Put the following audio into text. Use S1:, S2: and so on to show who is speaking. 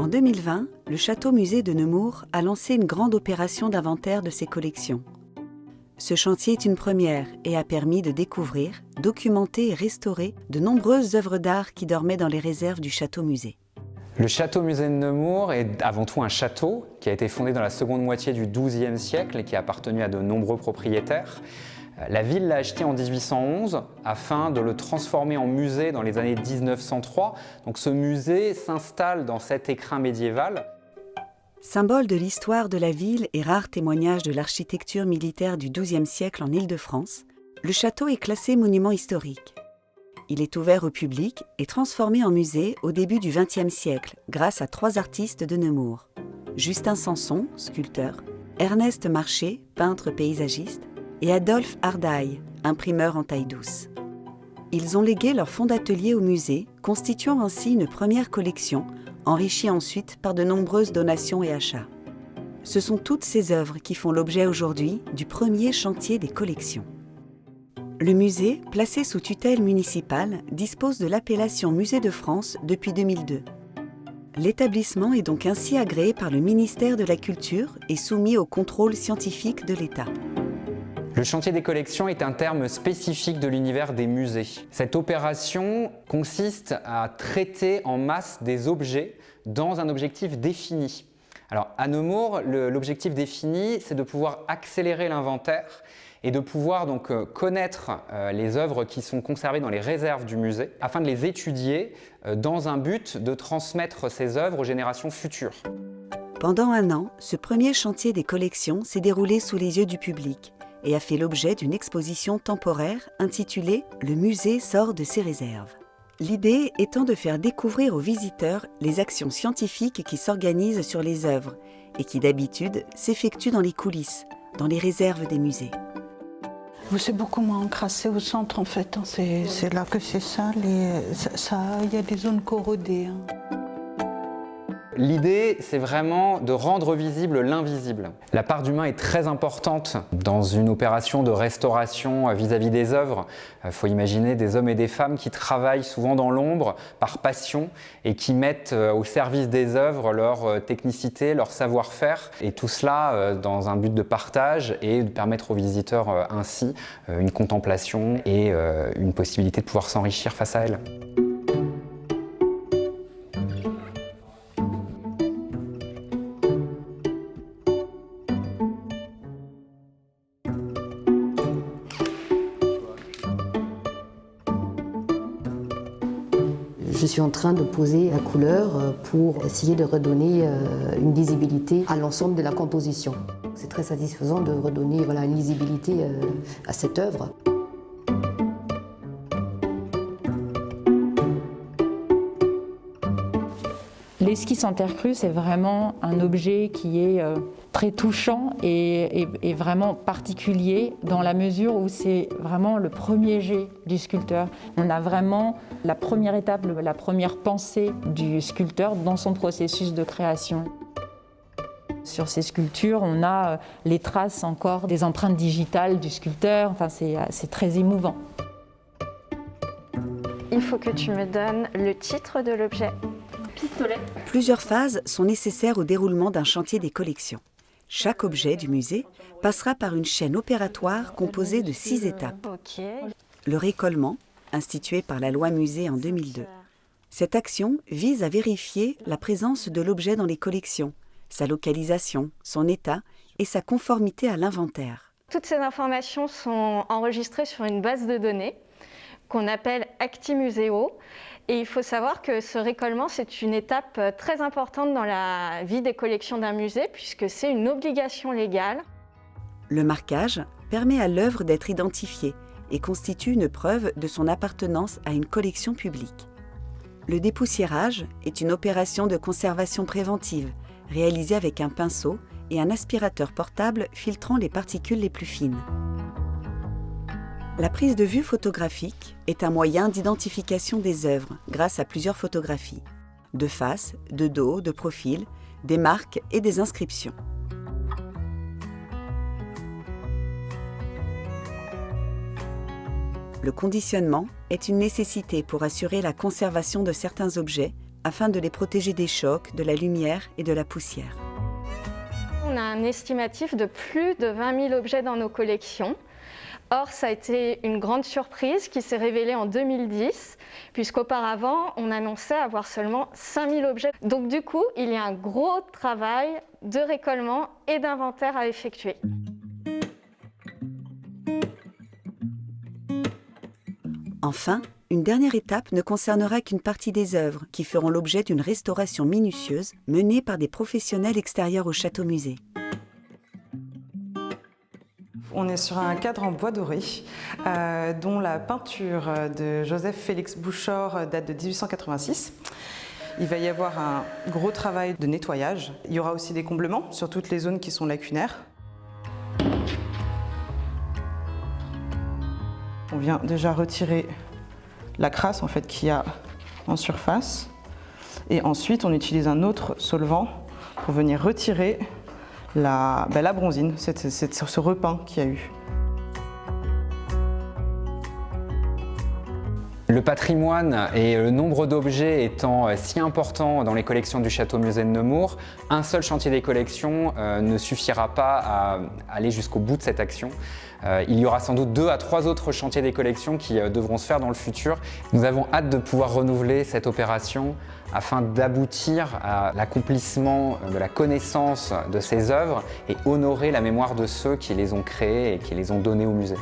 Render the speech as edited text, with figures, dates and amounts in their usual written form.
S1: En 2020, le Château-Musée de Nemours a lancé une grande opération d'inventaire de ses collections. Ce chantier est une première et a permis de découvrir, documenter et restaurer de nombreuses œuvres d'art qui dormaient dans les réserves du Château-Musée.
S2: Le Château-Musée de Nemours est avant tout un château qui a été fondé dans la seconde moitié du XIIe siècle et qui a appartenu à de nombreux propriétaires. La ville l'a acheté en 1811 afin de le transformer en musée dans les années 1903. Donc ce musée s'installe dans cet écrin médiéval.
S1: Symbole de l'histoire de la ville et rare témoignage de l'architecture militaire du XIIe siècle en Île-de-France, le château est classé monument historique. Il est ouvert au public et transformé en musée au début du XXe siècle grâce à 3 artistes de Nemours. Justin Sanson, sculpteur, Ernest Marché, peintre paysagiste, et Adolphe Ardaille, imprimeur en taille douce. Ils ont légué leur fonds d'atelier au musée, constituant ainsi une première collection, enrichie ensuite par de nombreuses donations et achats. Ce sont toutes ces œuvres qui font l'objet aujourd'hui du premier chantier des collections. Le musée, placé sous tutelle municipale, dispose de l'appellation Musée de France depuis 2002. L'établissement est donc ainsi agréé par le ministère de la Culture et soumis au contrôle scientifique de l'État.
S2: Le chantier des collections est un terme spécifique de l'univers des musées. Cette opération consiste à traiter en masse des objets dans un objectif défini. Alors à Nemours, l'objectif défini, c'est de pouvoir accélérer l'inventaire et de pouvoir donc connaître les œuvres qui sont conservées dans les réserves du musée afin de les étudier dans un but de transmettre ces œuvres aux générations futures.
S1: Pendant un an, ce premier chantier des collections s'est déroulé sous les yeux du public et a fait l'objet d'une exposition temporaire intitulée « Le musée sort de ses réserves ». L'idée étant de faire découvrir aux visiteurs les actions scientifiques qui s'organisent sur les œuvres et qui d'habitude s'effectuent dans les coulisses, dans les réserves des musées.
S3: C'est beaucoup moins encrassé au centre en fait, c'est là que c'est sale et il y a des zones corrodées.
S2: L'idée, c'est vraiment de rendre visible l'invisible. La part d'humain est très importante dans une opération de restauration vis-à-vis des œuvres. Il faut imaginer des hommes et des femmes qui travaillent souvent dans l'ombre par passion et qui mettent au service des œuvres leur technicité, leur savoir-faire et tout cela dans un but de partage et de permettre aux visiteurs ainsi une contemplation et une possibilité de pouvoir s'enrichir face à elles.
S4: Je suis en train de poser la couleur pour essayer de redonner une lisibilité à l'ensemble de la composition. C'est très satisfaisant de redonner une lisibilité à cette œuvre.
S5: L'esquisse en terre crue, c'est vraiment un objet qui est très touchant et vraiment particulier dans la mesure où c'est vraiment le premier jet du sculpteur. On a vraiment la première étape, la première pensée du sculpteur dans son processus de création. Sur ces sculptures, on a les traces encore des empreintes digitales du sculpteur, enfin, c'est très émouvant.
S6: Il faut que tu me donnes le titre de l'objet. Pistolet.
S1: Plusieurs phases sont nécessaires au déroulement d'un chantier des collections. Chaque objet du musée passera par une chaîne opératoire composée de 6 étapes. Le récollement, institué par la loi musée en 2002. Cette action vise à vérifier la présence de l'objet dans les collections, sa localisation, son état et sa conformité à l'inventaire.
S6: Toutes ces informations sont enregistrées sur une base de données qu'on appelle ActiMuseo. Et il faut savoir que ce récollement, c'est une étape très importante dans la vie des collections d'un musée, puisque c'est une obligation légale.
S1: Le marquage permet à l'œuvre d'être identifiée et constitue une preuve de son appartenance à une collection publique. Le dépoussiérage est une opération de conservation préventive, réalisée avec un pinceau et un aspirateur portable filtrant les particules les plus fines. La prise de vue photographique est un moyen d'identification des œuvres grâce à plusieurs photographies, de face, de dos, de profil, des marques et des inscriptions. Le conditionnement est une nécessité pour assurer la conservation de certains objets afin de les protéger des chocs, de la lumière et de la poussière.
S6: On a un estimatif de plus de 20 000 objets dans nos collections. Or, ça a été une grande surprise qui s'est révélée en 2010, puisqu'auparavant, on annonçait avoir seulement 5 000 objets. Donc du coup, il y a un gros travail de récollement et d'inventaire à effectuer.
S1: Enfin, une dernière étape ne concernera qu'une partie des œuvres qui feront l'objet d'une restauration minutieuse menée par des professionnels extérieurs au château-musée.
S7: On est sur un cadre en bois doré dont la peinture de Joseph Félix Bouchard date de 1886. Il va y avoir un gros travail de nettoyage. Il y aura aussi des comblements sur toutes les zones qui sont lacunaires. On vient déjà retirer la crasse en fait, qu'il y a en surface. Et ensuite, on utilise un autre solvant pour venir retirer la bronzine, ce repeint qu'il y a eu.
S2: Le patrimoine et le nombre d'objets étant si importants dans les collections du Château-Musée de Nemours, un seul chantier des collections ne suffira pas à aller jusqu'au bout de cette action. Il y aura sans doute 2 à 3 autres chantiers des collections qui devront se faire dans le futur. Nous avons hâte de pouvoir renouveler cette opération afin d'aboutir à l'accomplissement de la connaissance de ces œuvres et honorer la mémoire de ceux qui les ont créées et qui les ont données au musée.